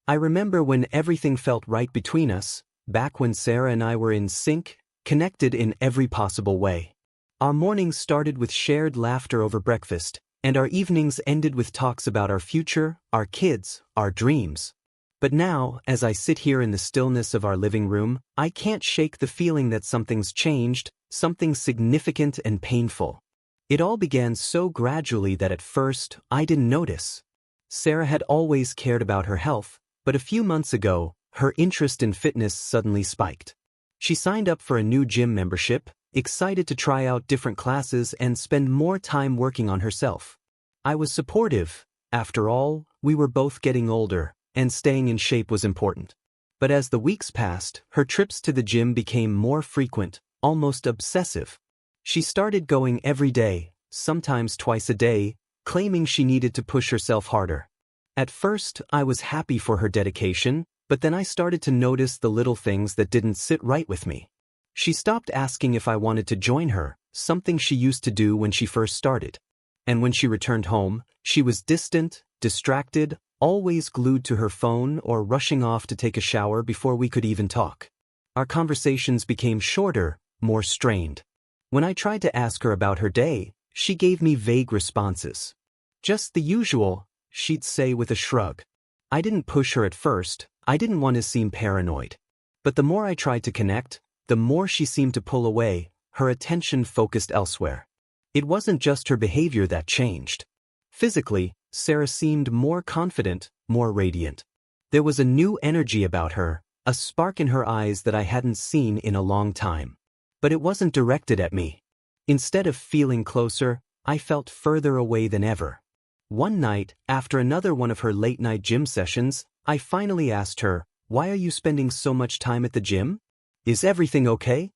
I remember when everything felt right between us, back when Sarah and I were in sync, connected in every possible way. Our mornings started with shared laughter over breakfast, and our evenings ended with talks about our future, our kids, our dreams. But now, as I sit here in the stillness of our living room, I can't shake the feeling that something's changed, something significant and painful. It all began so gradually that at first, I didn't notice. Sarah had always cared about her health, but a few months ago, her interest in fitness suddenly spiked. She signed up for a new gym membership, excited to try out different classes and spend more time working on herself. I was supportive. After all, we were both getting older, and staying in shape was important. But as the weeks passed, her trips to the gym became more frequent, almost obsessive. She started going every day, sometimes twice a day, claiming she needed to push herself harder. At first, I was happy for her dedication, but then I started to notice the little things that didn't sit right with me. She stopped asking if I wanted to join her, something she used to do when she first started. And when she returned home, she was distant, distracted, always glued to her phone or rushing off to take a shower before we could even talk. Our conversations became shorter, more strained. When I tried to ask her about her day, she gave me vague responses. Just the usual, she'd say with a shrug. I didn't push her at first, I didn't want to seem paranoid. But the more I tried to connect, the more she seemed to pull away, her attention focused elsewhere. It wasn't just her behavior that changed. Physically, Sarah seemed more confident, more radiant. There was a new energy about her, a spark in her eyes that I hadn't seen in a long time. But it wasn't directed at me. Instead of feeling closer, I felt further away than ever. One night, after another one of her late-night gym sessions, I finally asked her, "Why are you spending so much time at the gym? Is everything okay?"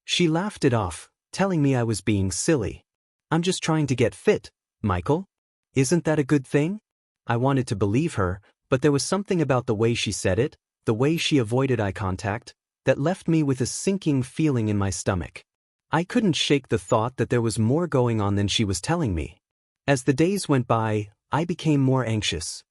She laughed it off, telling me I was being silly. "I'm just trying to get fit, Michael. Isn't that a good thing?" I wanted to believe her, but there was something about the way she said it, the way she avoided eye contact, that left me with a sinking feeling in my stomach. I couldn't shake the thought that there was more going on than she was telling me. As the days went by, I became more anxious.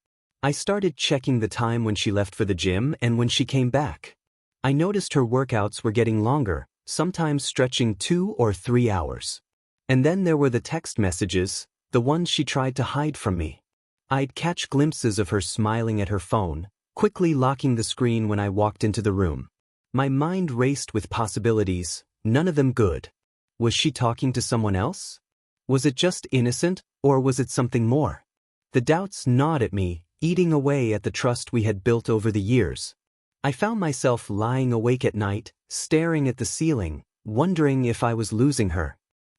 I started checking the time when she left for the gym and when she came back. I noticed her workouts were getting longer, sometimes stretching 2 or 3 hours. And then there were the text messages, the ones she tried to hide from me. I'd catch glimpses of her smiling at her phone, quickly locking the screen when I walked into the room. My mind raced with possibilities, none of them good. Was she talking to someone else? Was it just innocent, or was it something more? The doubts gnawed at me, eating away at the trust we had built over the years. I found myself lying awake at night, staring at the ceiling, wondering if I was losing her.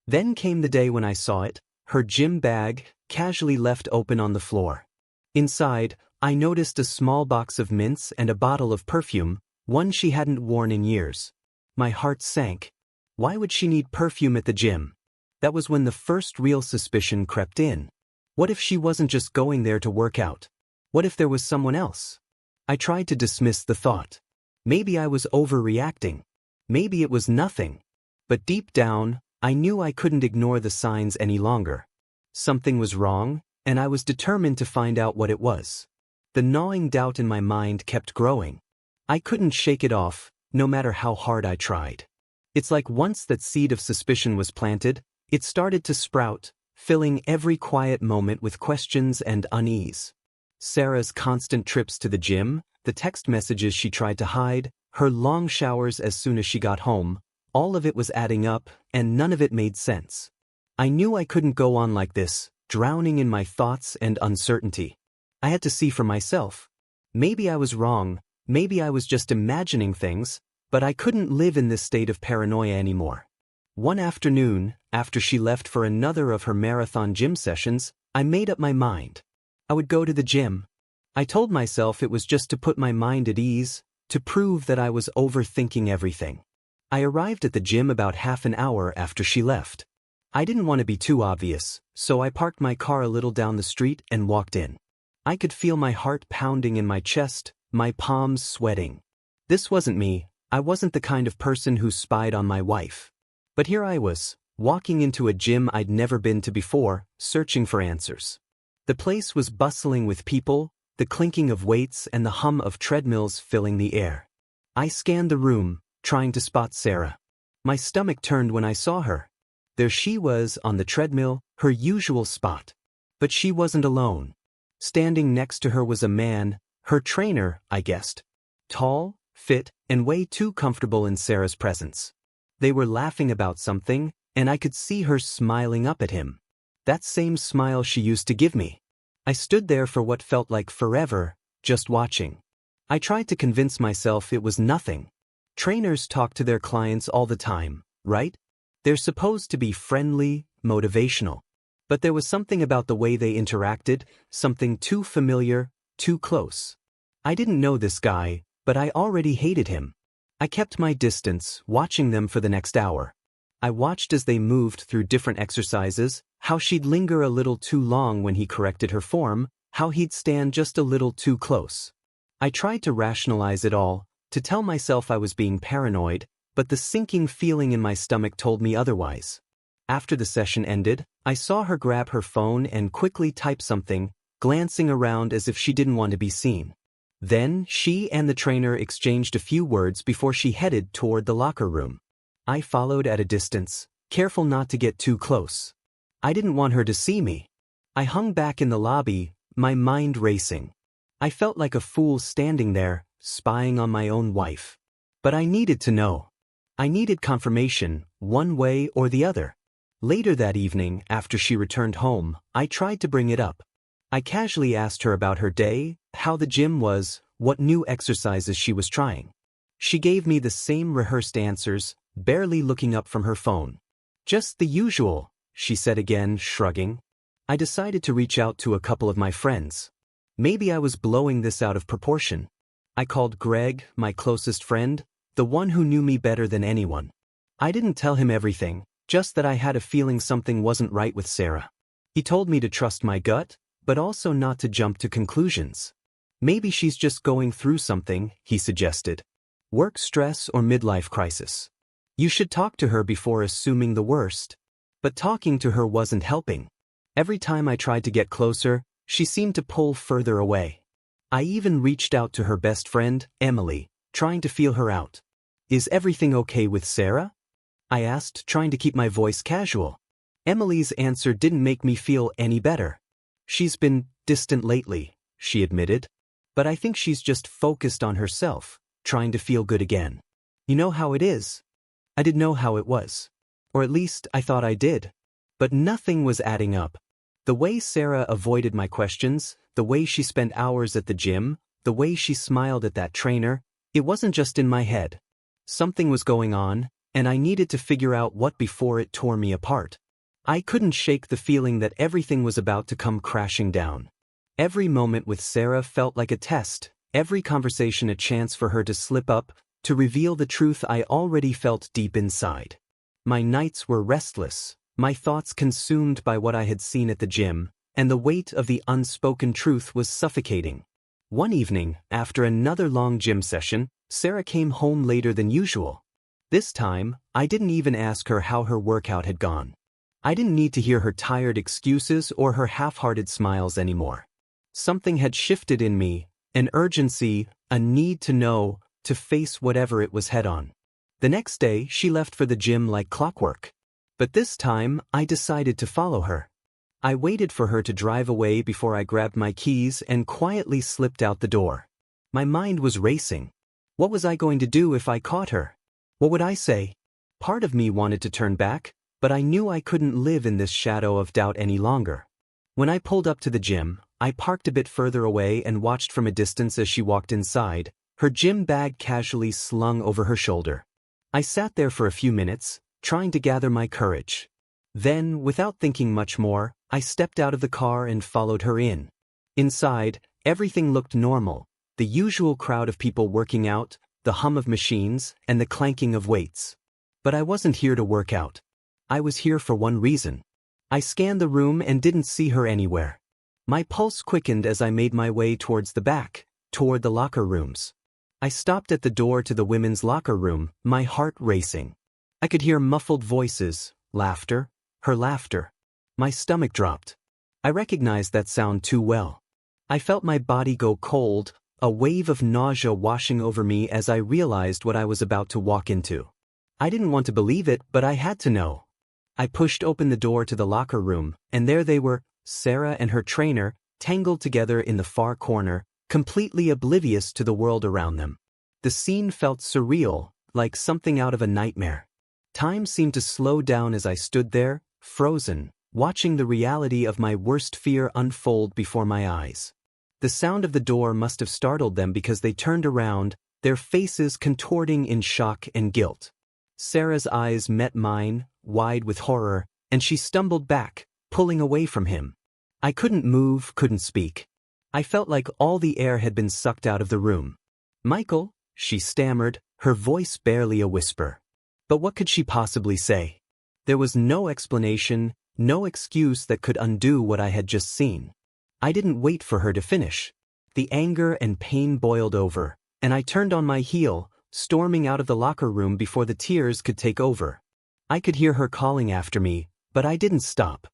Then came the day when I saw it, her gym bag, casually left open on the floor. Inside, I noticed a small box of mints and a bottle of perfume, one she hadn't worn in years. My heart sank. Why would she need perfume at the gym? That was when the first real suspicion crept in. What if she wasn't just going there to work out? What if there was someone else? I tried to dismiss the thought. Maybe I was overreacting. Maybe it was nothing. But deep down, I knew I couldn't ignore the signs any longer. Something was wrong, and I was determined to find out what it was. The gnawing doubt in my mind kept growing. I couldn't shake it off, no matter how hard I tried. It's like once that seed of suspicion was planted, it started to sprout, filling every quiet moment with questions and unease. Sarah's constant trips to the gym, the text messages she tried to hide, her long showers as soon as she got home, all of it was adding up, and none of it made sense. I knew I couldn't go on like this, drowning in my thoughts and uncertainty. I had to see for myself. Maybe I was wrong, maybe I was just imagining things, but I couldn't live in this state of paranoia anymore. One afternoon, after she left for another of her marathon gym sessions, I made up my mind. I would go to the gym. I told myself it was just to put my mind at ease, to prove that I was overthinking everything. I arrived at the gym about half an hour after she left. I didn't want to be too obvious, so I parked my car a little down the street and walked in. I could feel my heart pounding in my chest, my palms sweating. This wasn't me. I wasn't the kind of person who spied on my wife. But here I was, walking into a gym I'd never been to before, searching for answers. The place was bustling with people, the clinking of weights and the hum of treadmills filling the air. I scanned the room, trying to spot Sarah. My stomach turned when I saw her. There she was on the treadmill, her usual spot. But she wasn't alone. Standing next to her was a man, her trainer, I guessed. Tall, fit, and way too comfortable in Sarah's presence. They were laughing about something, and I could see her smiling up at him. That same smile she used to give me. I stood there for what felt like forever, just watching. I tried to convince myself it was nothing. Trainers talk to their clients all the time, right? They're supposed to be friendly, motivational. But there was something about the way they interacted, something too familiar, too close. I didn't know this guy, but I already hated him. I kept my distance, watching them for the next hour. I watched as they moved through different exercises, how she'd linger a little too long when he corrected her form, how he'd stand just a little too close. I tried to rationalize it all, to tell myself I was being paranoid, but the sinking feeling in my stomach told me otherwise. After the session ended, I saw her grab her phone and quickly type something, glancing around as if she didn't want to be seen. Then, she and the trainer exchanged a few words before she headed toward the locker room. I followed at a distance, careful not to get too close. I didn't want her to see me. I hung back in the lobby, my mind racing. I felt like a fool standing there, spying on my own wife. But I needed to know. I needed confirmation, one way or the other. Later that evening, after she returned home, I tried to bring it up. I casually asked her about her day, how the gym was, what new exercises she was trying. She gave me the same rehearsed answers, barely looking up from her phone. Just the usual, she said again, shrugging. I decided to reach out to a couple of my friends. Maybe I was blowing this out of proportion. I called Greg, my closest friend, the one who knew me better than anyone. I didn't tell him everything, just that I had a feeling something wasn't right with Sarah. He told me to trust my gut, but also not to jump to conclusions. Maybe she's just going through something, he suggested. Work stress or midlife crisis. You should talk to her before assuming the worst. But talking to her wasn't helping. Every time I tried to get closer, she seemed to pull further away. I even reached out to her best friend, Emily, trying to feel her out. Is everything okay with Sarah? I asked, trying to keep my voice casual. Emily's answer didn't make me feel any better. She's been distant lately, she admitted. But I think she's just focused on herself, trying to feel good again. You know how it is? I didn't know how it was. Or at least I thought I did. But nothing was adding up. The way Sarah avoided my questions, the way she spent hours at the gym, the way she smiled at that trainer, it wasn't just in my head. Something was going on, and I needed to figure out what before it tore me apart. I couldn't shake the feeling that everything was about to come crashing down. Every moment with Sarah felt like a test, every conversation a chance for her to slip up, to reveal the truth I already felt deep inside. My nights were restless, my thoughts consumed by what I had seen at the gym, and the weight of the unspoken truth was suffocating. One evening, after another long gym session, Sarah came home later than usual. This time, I didn't even ask her how her workout had gone. I didn't need to hear her tired excuses or her half-hearted smiles anymore. Something had shifted in me, an urgency, a need to know, to face whatever it was head on. The next day, she left for the gym like clockwork. But this time, I decided to follow her. I waited for her to drive away before I grabbed my keys and quietly slipped out the door. My mind was racing. What was I going to do if I caught her? What would I say? Part of me wanted to turn back, but I knew I couldn't live in this shadow of doubt any longer. When I pulled up to the gym, I parked a bit further away and watched from a distance as she walked inside, her gym bag casually slung over her shoulder. I sat there for a few minutes, trying to gather my courage. Then, without thinking much more, I stepped out of the car and followed her in. Inside, everything looked normal. The usual crowd of people working out, the hum of machines, and the clanking of weights. But I wasn't here to work out. I was here for one reason. I scanned the room and didn't see her anywhere. My pulse quickened as I made my way towards the back, toward the locker rooms. I stopped at the door to the women's locker room, my heart racing. I could hear muffled voices, laughter, her laughter. My stomach dropped. I recognized that sound too well. I felt my body go cold, a wave of nausea washing over me as I realized what I was about to walk into. I didn't want to believe it, but I had to know. I pushed open the door to the locker room, and there they were, Sarah and her trainer, tangled together in the far corner, completely oblivious to the world around them. The scene felt surreal, like something out of a nightmare. Time seemed to slow down as I stood there, frozen, watching the reality of my worst fear unfold before my eyes. The sound of the door must have startled them because they turned around, their faces contorting in shock and guilt. Sarah's eyes met mine, wide with horror, and she stumbled back, pulling away from him. I couldn't move, couldn't speak. I felt like all the air had been sucked out of the room. "Michael," she stammered, her voice barely a whisper. But what could she possibly say? There was no explanation, no excuse that could undo what I had just seen. I didn't wait for her to finish. The anger and pain boiled over, and I turned on my heel, storming out of the locker room before the tears could take over. I could hear her calling after me, but I didn't stop.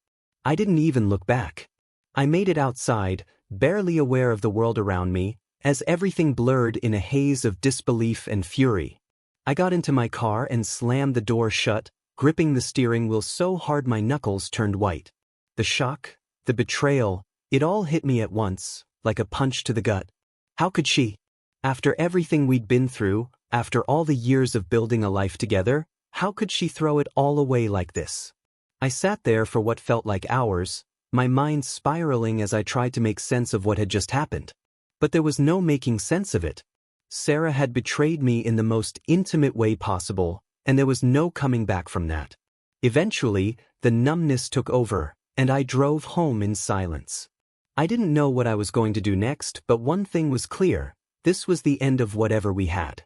I didn't even look back. I made it outside, barely aware of the world around me, as everything blurred in a haze of disbelief and fury. I got into my car and slammed the door shut, gripping the steering wheel so hard my knuckles turned white. The shock, the betrayal, it all hit me at once, like a punch to the gut. How could she? After everything we'd been through, after all the years of building a life together, how could she throw it all away like this? I sat there for what felt like hours, my mind spiraling as I tried to make sense of what had just happened. But there was no making sense of it. Sarah had betrayed me in the most intimate way possible, and there was no coming back from that. Eventually, the numbness took over, and I drove home in silence. I didn't know what I was going to do next, but one thing was clear: this was the end of whatever we had.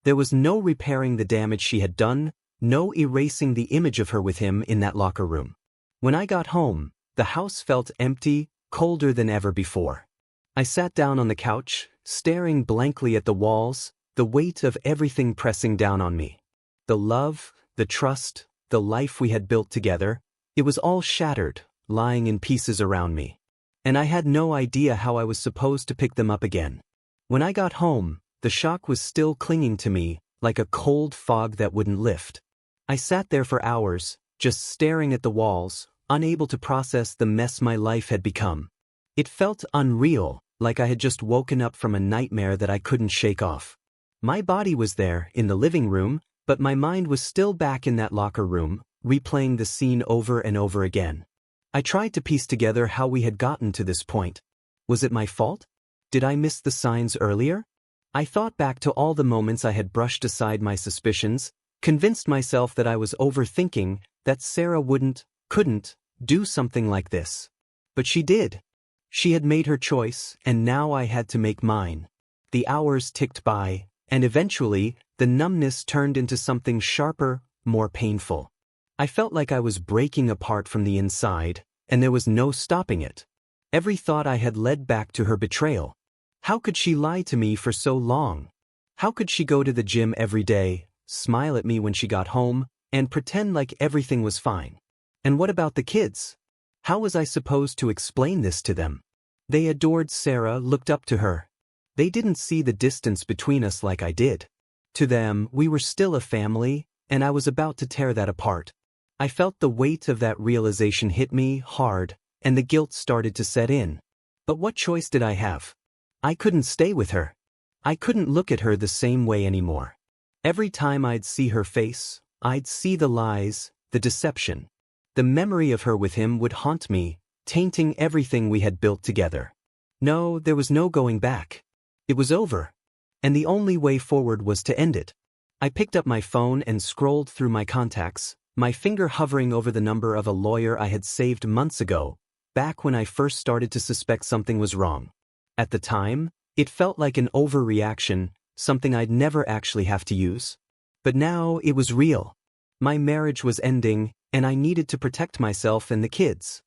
There was no repairing the damage she had done, no erasing the image of her with him in that locker room. When I got home, the house felt empty, colder than ever before. I sat down on the couch, staring blankly at the walls, the weight of everything pressing down on me. The love, the trust, the life we had built together, it was all shattered, lying in pieces around me. And I had no idea how I was supposed to pick them up again. When I got home, the shock was still clinging to me, like a cold fog that wouldn't lift. I sat there for hours, just staring at the walls, unable to process the mess my life had become. It felt unreal, like I had just woken up from a nightmare that I couldn't shake off. My body was there, in the living room, but my mind was still back in that locker room, replaying the scene over and over again. I tried to piece together how we had gotten to this point. Was it my fault? Did I miss the signs earlier? I thought back to all the moments I had brushed aside my suspicions, convinced myself that I was overthinking, that Sarah couldn't, do something like this. But she did. She had made her choice, and now I had to make mine. The hours ticked by, and eventually, the numbness turned into something sharper, more painful. I felt like I was breaking apart from the inside, and there was no stopping it. Every thought I had led back to her betrayal. How could she lie to me for so long? How could she go to the gym every day, smile at me when she got home, and pretend like everything was fine? And what about the kids? How was I supposed to explain this to them? They adored Sarah, looked up to her. They didn't see the distance between us like I did. To them, we were still a family, and I was about to tear that apart. I felt the weight of that realization hit me hard, and the guilt started to set in. But what choice did I have? I couldn't stay with her. I couldn't look at her the same way anymore. Every time I'd see her face, I'd see the lies, the deception. The memory of her with him would haunt me, tainting everything we had built together. No, there was no going back. It was over. And the only way forward was to end it. I picked up my phone and scrolled through my contacts, my finger hovering over the number of a lawyer I had saved months ago, back when I first started to suspect something was wrong. At the time, it felt like an overreaction, something I'd never actually have to use. But now it was real. My marriage was ending, and I needed to protect myself and the kids.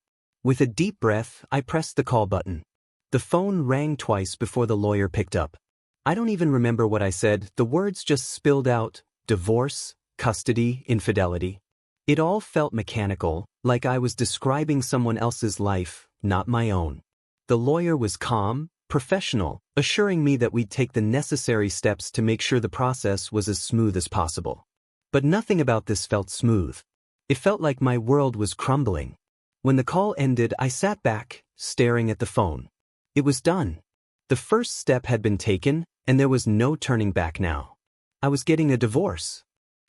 With a deep breath, I pressed the call button. The phone rang twice before the lawyer picked up. I don't even remember what I said, the words just spilled out: divorce, custody, infidelity. It all felt mechanical, like I was describing someone else's life, not my own. The lawyer was calm, professional, assuring me that we'd take the necessary steps to make sure the process was as smooth as possible. But nothing about this felt smooth. It felt like my world was crumbling. When the call ended, I sat back, staring at the phone. It was done. The first step had been taken, and there was no turning back now. I was getting a divorce.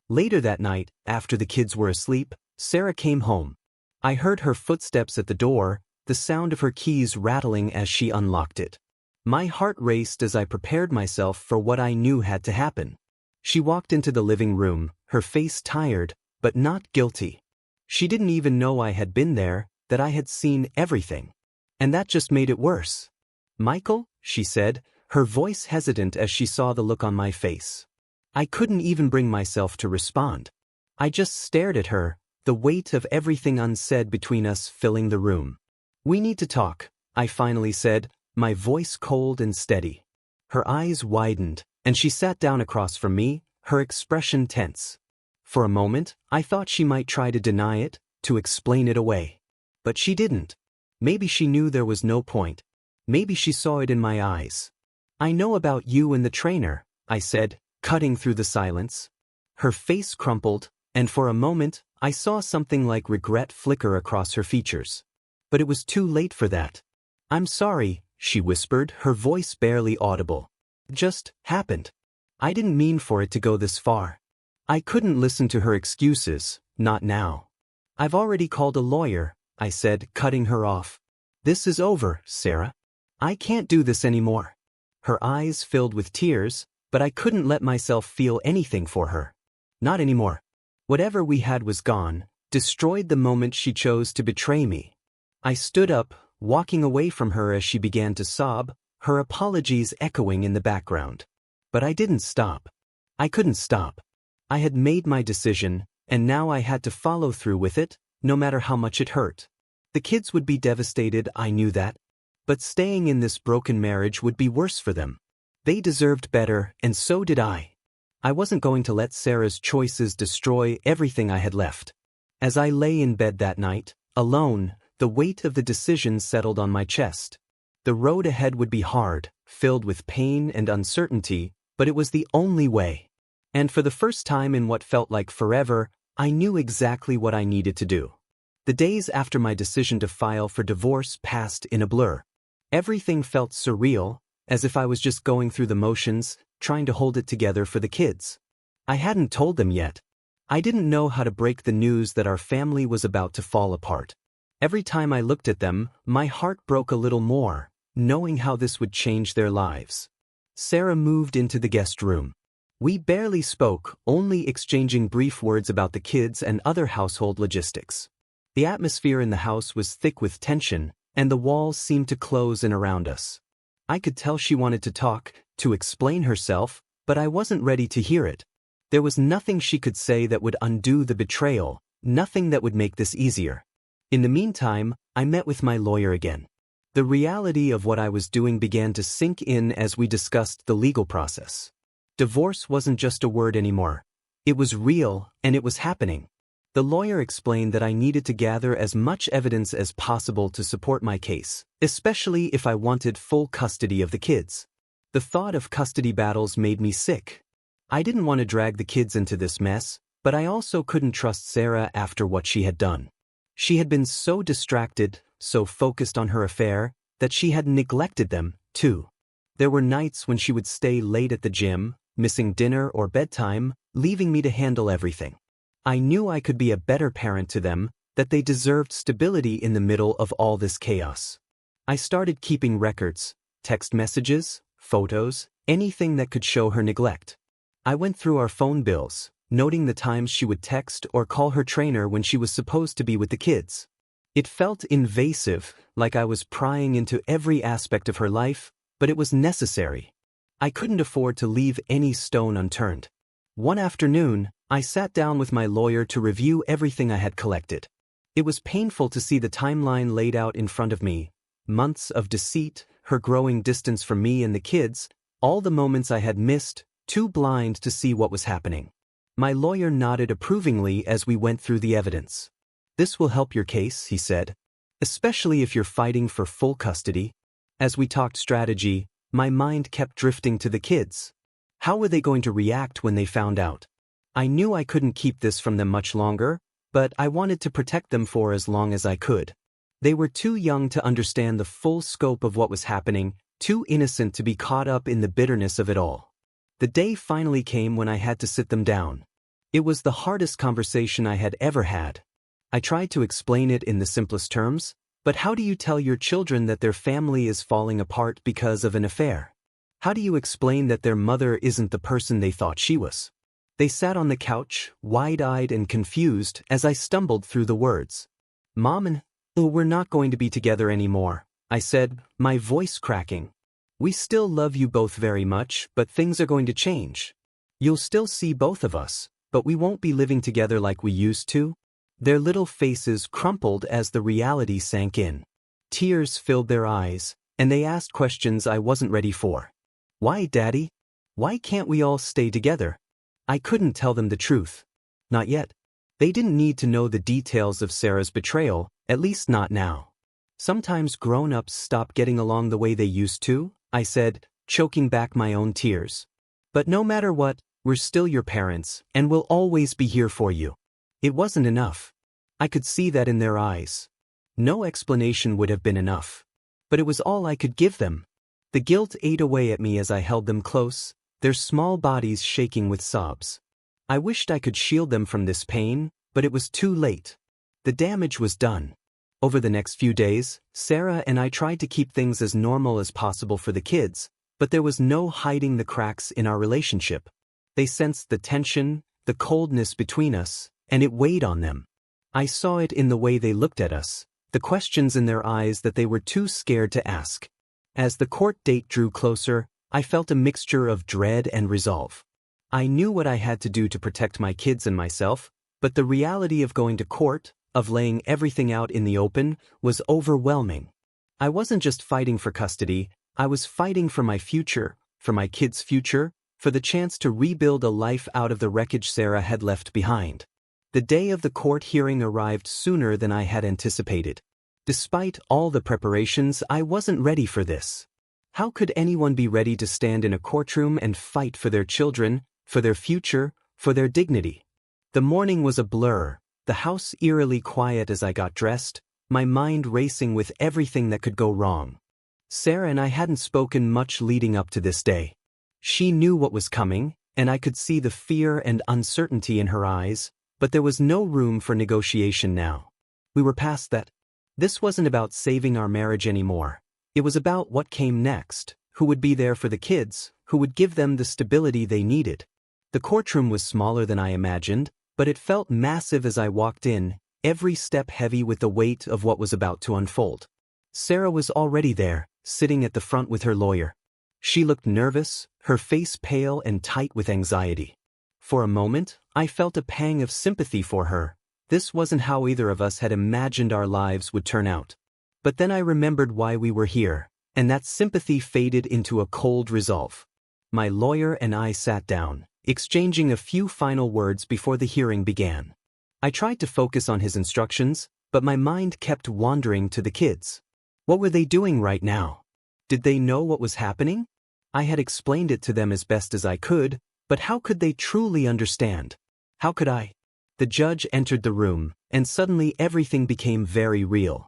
Later that night, after the kids were asleep, Sarah came home. I heard her footsteps at the door, the sound of her keys rattling as she unlocked it. My heart raced as I prepared myself for what I knew had to happen. She walked into the living room, her face tired, but not guilty. She didn't even know I had been there, that I had seen everything. And that just made it worse. "Michael," she said, her voice hesitant as she saw the look on my face. I couldn't even bring myself to respond. I just stared at her, the weight of everything unsaid between us filling the room. "We need to talk," I finally said, my voice cold and steady. Her eyes widened, and she sat down across from me, her expression tense. For a moment, I thought she might try to deny it, to explain it away. But she didn't. Maybe she knew there was no point. Maybe she saw it in my eyes. "I know about you and the trainer," I said, cutting through the silence. Her face crumpled, and for a moment, I saw something like regret flicker across her features. But it was too late for that. "I'm sorry," she whispered, her voice barely audible. "It just happened. I didn't mean for it to go this far." I couldn't listen to her excuses, not now. "I've already called a lawyer," I said, cutting her off. "This is over, Sarah. I can't do this anymore." Her eyes filled with tears, but I couldn't let myself feel anything for her. Not anymore. Whatever we had was gone, destroyed the moment she chose to betray me. I stood up, walking away from her as she began to sob, her apologies echoing in the background. But I didn't stop. I couldn't stop. I had made my decision, and now I had to follow through with it, no matter how much it hurt. The kids would be devastated, I knew that. But staying in this broken marriage would be worse for them. They deserved better, and so did I. I wasn't going to let Sarah's choices destroy everything I had left. As I lay in bed that night, alone, the weight of the decision settled on my chest. The road ahead would be hard, filled with pain and uncertainty, but it was the only way. And for the first time in what felt like forever, I knew exactly what I needed to do. The days after my decision to file for divorce passed in a blur. Everything felt surreal, as if I was just going through the motions, trying to hold it together for the kids. I hadn't told them yet. I didn't know how to break the news that our family was about to fall apart. Every time I looked at them, my heart broke a little more, knowing how this would change their lives. Sarah moved into the guest room. We barely spoke, only exchanging brief words about the kids and other household logistics. The atmosphere in the house was thick with tension, and the walls seemed to close in around us. I could tell she wanted to talk, to explain herself, but I wasn't ready to hear it. There was nothing she could say that would undo the betrayal, nothing that would make this easier. In the meantime, I met with my lawyer again. The reality of what I was doing began to sink in as we discussed the legal process. Divorce wasn't just a word anymore. It was real, and it was happening. The lawyer explained that I needed to gather as much evidence as possible to support my case, especially if I wanted full custody of the kids. The thought of custody battles made me sick. I didn't want to drag the kids into this mess, but I also couldn't trust Sarah after what she had done. She had been so distracted, so focused on her affair, that she had neglected them, too. There were nights when she would stay late at the gym, missing dinner or bedtime, leaving me to handle everything. I knew I could be a better parent to them, that they deserved stability in the middle of all this chaos. I started keeping records, text messages, photos, anything that could show her neglect. I went through our phone bills, noting the times she would text or call her trainer when she was supposed to be with the kids. It felt invasive, like I was prying into every aspect of her life, but it was necessary. I couldn't afford to leave any stone unturned. One afternoon, I sat down with my lawyer to review everything I had collected. It was painful to see the timeline laid out in front of me. Months of deceit, her growing distance from me and the kids, all the moments I had missed, too blind to see what was happening. My lawyer nodded approvingly as we went through the evidence. "This will help your case," he said. "Especially if you're fighting for full custody." As we talked strategy, my mind kept drifting to the kids. How were they going to react when they found out? I knew I couldn't keep this from them much longer, but I wanted to protect them for as long as I could. They were too young to understand the full scope of what was happening, too innocent to be caught up in the bitterness of it all. The day finally came when I had to sit them down. It was the hardest conversation I had ever had. I tried to explain it in the simplest terms, but how do you tell your children that their family is falling apart because of an affair? How do you explain that their mother isn't the person they thought she was? They sat on the couch, wide-eyed and confused, as I stumbled through the words. Mom and we're not going to be together anymore, I said, my voice cracking. We still love you both very much, but things are going to change. You'll still see both of us, but we won't be living together like we used to. Their little faces crumpled as the reality sank in. Tears filled their eyes, and they asked questions I wasn't ready for. Why, Daddy? Why can't we all stay together? I couldn't tell them the truth. Not yet. They didn't need to know the details of Sarah's betrayal, at least not now. Sometimes grown-ups stop getting along the way they used to, I said, choking back my own tears. But no matter what, we're still your parents, and we'll always be here for you. It wasn't enough. I could see that in their eyes. No explanation would have been enough. But it was all I could give them. The guilt ate away at me as I held them close, their small bodies shaking with sobs. I wished I could shield them from this pain, but it was too late. The damage was done. Over the next few days, Sarah and I tried to keep things as normal as possible for the kids, but there was no hiding the cracks in our relationship. They sensed the tension, the coldness between us, and it weighed on them. I saw it in the way they looked at us, the questions in their eyes that they were too scared to ask. As the court date drew closer, I felt a mixture of dread and resolve. I knew what I had to do to protect my kids and myself, but the reality of going to court, of laying everything out in the open, was overwhelming. I wasn't just fighting for custody, I was fighting for my future, for my kids' future, for the chance to rebuild a life out of the wreckage Sarah had left behind. The day of the court hearing arrived sooner than I had anticipated. Despite all the preparations, I wasn't ready for this. How could anyone be ready to stand in a courtroom and fight for their children, for their future, for their dignity? The morning was a blur, the house eerily quiet as I got dressed, my mind racing with everything that could go wrong. Sarah and I hadn't spoken much leading up to this day. She knew what was coming, and I could see the fear and uncertainty in her eyes, but there was no room for negotiation now. We were past that. This wasn't about saving our marriage anymore. It was about what came next, who would be there for the kids, who would give them the stability they needed. The courtroom was smaller than I imagined, but it felt massive as I walked in, every step heavy with the weight of what was about to unfold. Sarah was already there, sitting at the front with her lawyer. She looked nervous, her face pale and tight with anxiety. For a moment, I felt a pang of sympathy for her. This wasn't how either of us had imagined our lives would turn out. But then I remembered why we were here, and that sympathy faded into a cold resolve. My lawyer and I sat down, exchanging a few final words before the hearing began. I tried to focus on his instructions, but my mind kept wandering to the kids. What were they doing right now? Did they know what was happening? I had explained it to them as best as I could, but how could they truly understand? How could I? The judge entered the room, and suddenly everything became very real.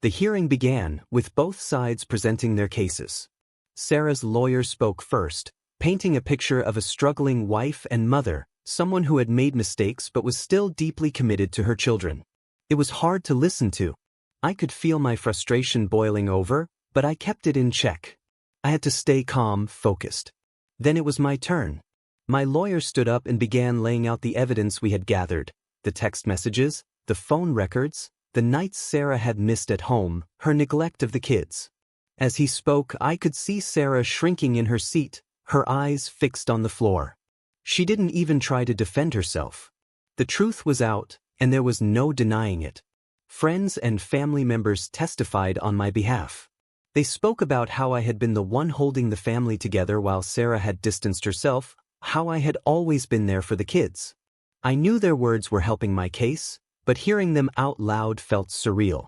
The hearing began, with both sides presenting their cases. Sarah's lawyer spoke first, painting a picture of a struggling wife and mother, someone who had made mistakes but was still deeply committed to her children. It was hard to listen to. I could feel my frustration boiling over, but I kept it in check. I had to stay calm, focused. Then it was my turn. My lawyer stood up and began laying out the evidence we had gathered, the text messages, the phone records, the nights Sarah had missed at home, her neglect of the kids. As he spoke, I could see Sarah shrinking in her seat, her eyes fixed on the floor. She didn't even try to defend herself. The truth was out, and there was no denying it. Friends and family members testified on my behalf. They spoke about how I had been the one holding the family together while Sarah had distanced herself, how I had always been there for the kids. I knew their words were helping my case, but hearing them out loud felt surreal.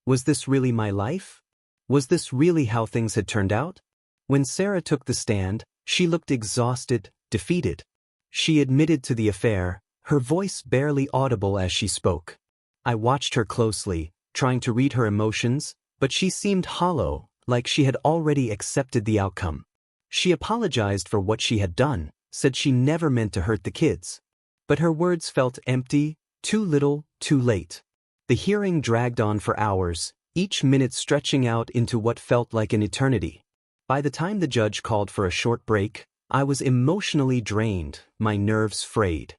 Was this really my life? Was this really how things had turned out? When Sarah took the stand, she looked exhausted, defeated. She admitted to the affair, her voice barely audible as she spoke. I watched her closely, trying to read her emotions, but she seemed hollow, like she had already accepted the outcome. She apologized for what she had done, said she never meant to hurt the kids. But her words felt empty, too little, too late. The hearing dragged on for hours, each minute stretching out into what felt like an eternity. By the time the judge called for a short break, I was emotionally drained, my nerves frayed.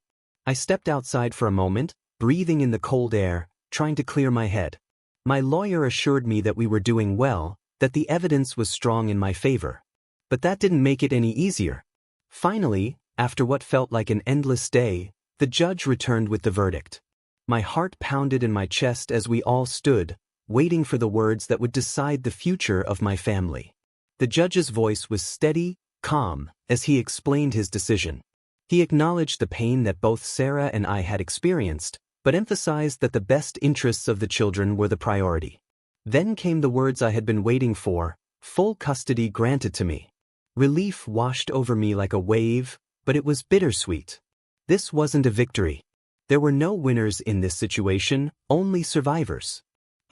I stepped outside for a moment, breathing in the cold air, trying to clear my head. My lawyer assured me that we were doing well, that the evidence was strong in my favor. But that didn't make it any easier. Finally, after what felt like an endless day, the judge returned with the verdict. My heart pounded in my chest as we all stood, waiting for the words that would decide the future of my family. The judge's voice was steady, calm, as he explained his decision. He acknowledged the pain that both Sarah and I had experienced, but emphasized that the best interests of the children were the priority. Then came the words I had been waiting for: full custody granted to me. Relief washed over me like a wave, but it was bittersweet. This wasn't a victory. There were no winners in this situation, only survivors.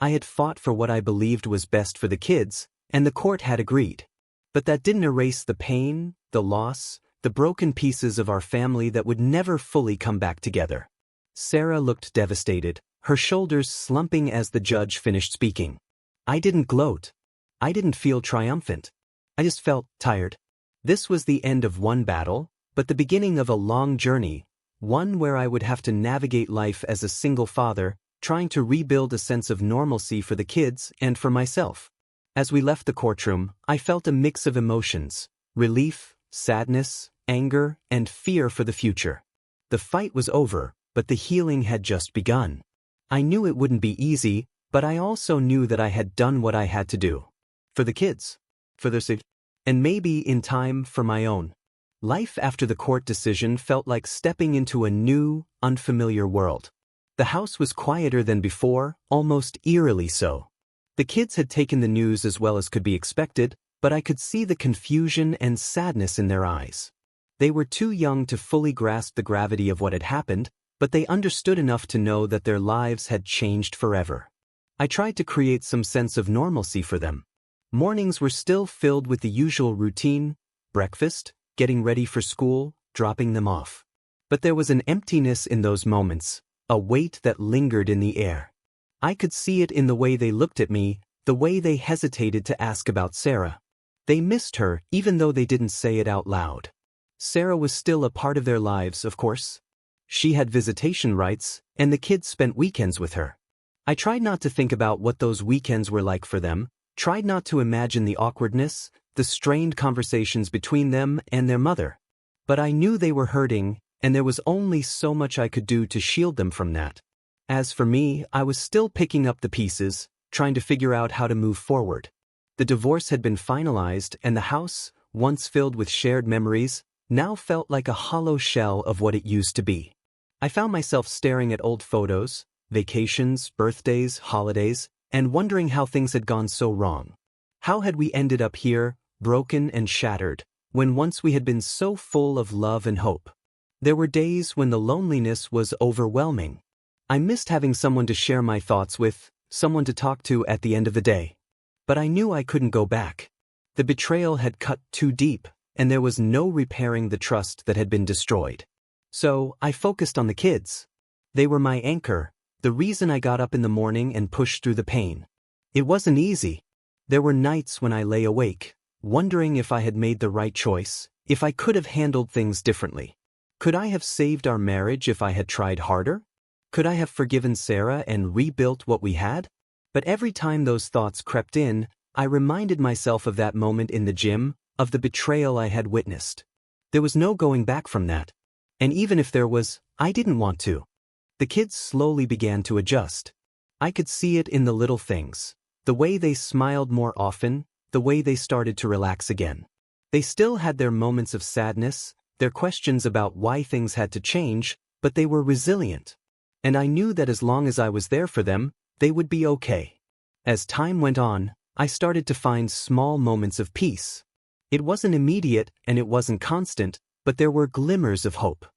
I had fought for what I believed was best for the kids, and the court had agreed. But that didn't erase the pain, the loss, the broken pieces of our family that would never fully come back together. Sarah looked devastated, her shoulders slumping as the judge finished speaking. I didn't gloat. I didn't feel triumphant. I just felt tired. This was the end of one battle, but the beginning of a long journey, one where I would have to navigate life as a single father, trying to rebuild a sense of normalcy for the kids and for myself. As we left the courtroom, I felt a mix of emotions: relief, sadness, anger, and fear for the future. The fight was over, but the healing had just begun. I knew it wouldn't be easy, but I also knew that I had done what I had to do. For the kids. For their safety. And maybe, in time, for my own. Life after the court decision felt like stepping into a new, unfamiliar world. The house was quieter than before, almost eerily so. The kids had taken the news as well as could be expected, but I could see the confusion and sadness in their eyes. They were too young to fully grasp the gravity of what had happened, but they understood enough to know that their lives had changed forever. I tried to create some sense of normalcy for them. Mornings were still filled with the usual routine: breakfast, getting ready for school, dropping them off. But there was an emptiness in those moments, a weight that lingered in the air. I could see it in the way they looked at me, the way they hesitated to ask about Sarah. They missed her, even though they didn't say it out loud. Sarah was still a part of their lives, of course. She had visitation rights, and the kids spent weekends with her. I tried not to think about what those weekends were like for them, tried not to imagine the awkwardness, the strained conversations between them and their mother. But I knew they were hurting, and there was only so much I could do to shield them from that. As for me, I was still picking up the pieces, trying to figure out how to move forward. The divorce had been finalized, and the house, once filled with shared memories, now felt like a hollow shell of what it used to be. I found myself staring at old photos, vacations, birthdays, holidays, and wondering how things had gone so wrong. How had we ended up here, broken and shattered, when once we had been so full of love and hope? There were days when the loneliness was overwhelming. I missed having someone to share my thoughts with, someone to talk to at the end of the day. But I knew I couldn't go back. The betrayal had cut too deep, and there was no repairing the trust that had been destroyed. So, I focused on the kids. They were my anchor, the reason I got up in the morning and pushed through the pain. It wasn't easy. There were nights when I lay awake, wondering if I had made the right choice, if I could have handled things differently. Could I have saved our marriage if I had tried harder? Could I have forgiven Sarah and rebuilt what we had? But every time those thoughts crept in, I reminded myself of that moment in the gym, of the betrayal I had witnessed. There was no going back from that. And even if there was, I didn't want to. The kids slowly began to adjust. I could see it in the little things. The way they smiled more often, the way they started to relax again. They still had their moments of sadness, their questions about why things had to change, but they were resilient. And I knew that as long as I was there for them, they would be okay. As time went on, I started to find small moments of peace. It wasn't immediate and it wasn't constant, but there were glimmers of hope.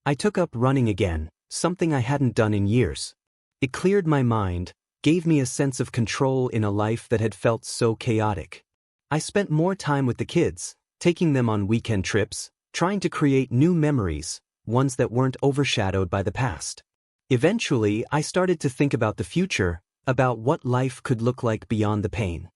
I took up running again, something I hadn't done in years. It cleared my mind, gave me a sense of control in a life that had felt so chaotic. I spent more time with the kids, taking them on weekend trips, trying to create new memories, ones that weren't overshadowed by the past. Eventually, I started to think about the future, about what life could look like beyond the pain.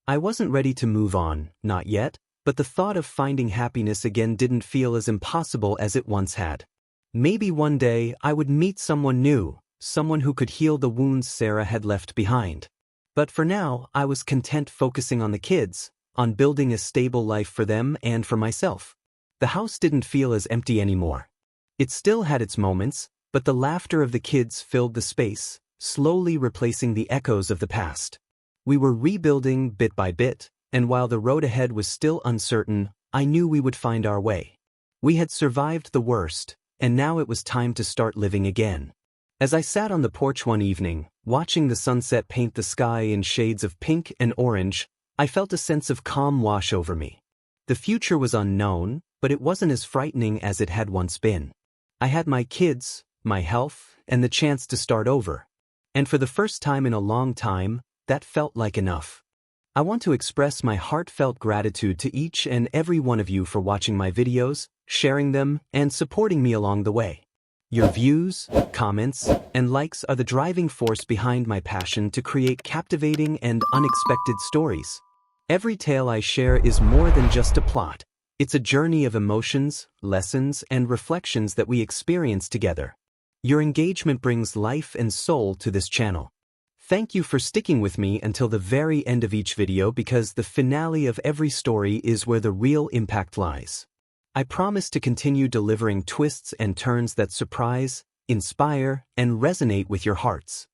I wasn't ready to move on, not yet, but the thought of finding happiness again didn't feel as impossible as it once had. Maybe one day I would meet someone new, someone who could heal the wounds Sarah had left behind. But for now, I was content focusing on the kids, on building a stable life for them and for myself. The house didn't feel as empty anymore. It still had its moments, but the laughter of the kids filled the space, slowly replacing the echoes of the past. We were rebuilding bit by bit, and while the road ahead was still uncertain, I knew we would find our way. We had survived the worst, and now it was time to start living again. As I sat on the porch one evening, watching the sunset paint the sky in shades of pink and orange, I felt a sense of calm wash over me. The future was unknown, but it wasn't as frightening as it had once been. I had my kids, my health, and the chance to start over. And for the first time in a long time, that felt like enough. I want to express my heartfelt gratitude to each and every one of you for watching my videos, sharing them, and supporting me along the way. Your views, comments, and likes are the driving force behind my passion to create captivating and unexpected stories. Every tale I share is more than just a plot. It's a journey of emotions, lessons, and reflections that we experience together. Your engagement brings life and soul to this channel. Thank you for sticking with me until the very end of each video because the finale of every story is where the real impact lies. I promise to continue delivering twists and turns that surprise, inspire, and resonate with your hearts.